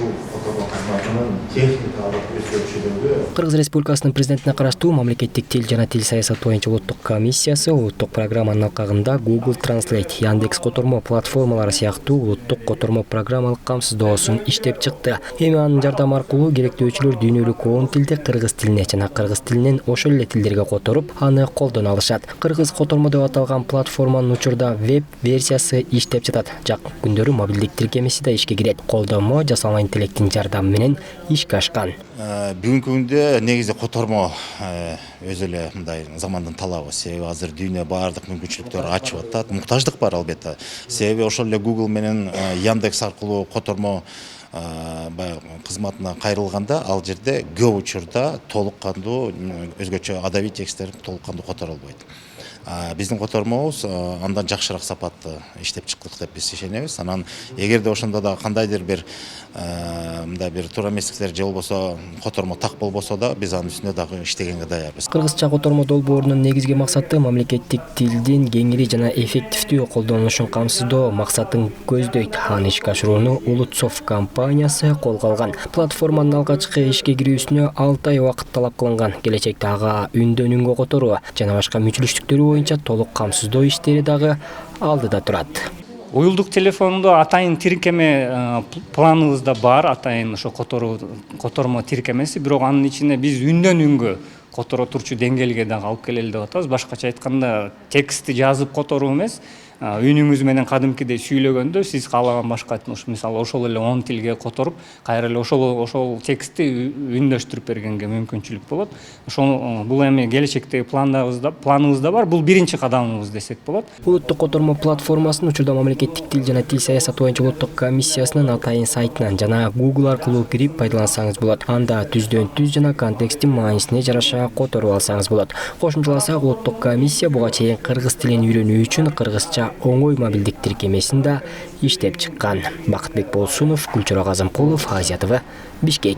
ушул котормо кызматынын техникалык өзгөртүүлөрү Кыргыз Республикасынын президентине караштуу мамлекеттик тил жана тил саясаты боюнча улуттук комиссиясы улуттук программанын алкагында Google Translate, Яндекс Котормо платформалары сыяктуу улуттук котормо программалык камсыздоосун иштеп чыкты. Эми анын жардамы аркылуу керектөөчүлөр дүйнөлүк 10 тилде кыргыз тилине жана кыргыз тилинен ошол эле тилдерге которуп, аны колдоно алышат. Кыргыз Котормо деп аталган платформанын учурда веб версиясы иштеп жатат. Жакын күндөрү мобилдик тиркемеси да ишке кирет. Колдомо жасалма интеллекттин жардамы менен ишке ашкан. Бүгүнкү күндө негизи Котормо өзү эле мындай замандын талабы. Себеби азыр дүйнө баардык мүмкүнчүлүктөр ачып атат. Муктаждык бар албетте. Себеби ошол эле Google менен Яндекс аркылуу Котормо кызматына кайрылганда ал жерде көп учурда толук кандуу өзгөчө адабий тексттерин толук кандуу которулбойт. Биздин Котормобуз андан жакшыраак сапатты иштеп чыктык деп биз ишенебиз. Анан эгерде ошондо да кандайдыр бир мындай бир туура эместиктер же болбосо Котормо так болбосо да биз анын үстүнө дагы иштегенге даярбыз. Кыргызча Котормо долбоорунун негизги максаты мамлекеттик тилдин кеңири жана эффективдүү колдонулушун камсыздоо максатын көздөйт. Аны ишке ашырууну Улутсофт компаниясы колго алган. Платформанын алгачкы ишке кирүүсүнө 6 ай убакыт талап кылынган. Келечекте ага үндөн үнгө которуу жана башка мүчүлүштүктөрү боюнча толук камсыздоо иштери дагы алдыда турат. Уюлдук телефондо атайын тиркеме планыбызда бар, атайын ошо Котормо тиркемеси, бирок анын ичине биз үндөн үнгө которо турчу деңгээлге дагы алып келели деп атабыз. Башкача айтканда, текстти жазып которуу эмес, үнүңүз менен кадимкидей сүйлөгөндө сиз каалаган башка мисалы ошол эле 10 тилге которуп, кайра эле ошол текстти үндөштүрүп бергенге мүмкүнчүлүк болот. Ошол бул эми келечектеги планыбызда бар. Бул биринчи кадамыбыз десек болот. Улуттук Котормо платформасын учурда мамлекеттик тил жана тил саясаты боюнча улуттук комиссиясынын атайын сайтынан жана Google аркылуу кирип пайдалансаңыз болот. Анда түздөн-түз жана контексттин маанисине жараша которуп алсаңыз болот. Кошумчаласак, улуттук комиссия буга чейин кыргыз тилин үйрөнүү үчүн кыргызча оңой мобилдик тиркемесин да иштеп чыккан. Бакытбек Болсунов, Гүлчора Казымкулов, Азия ТВ, Бишкек.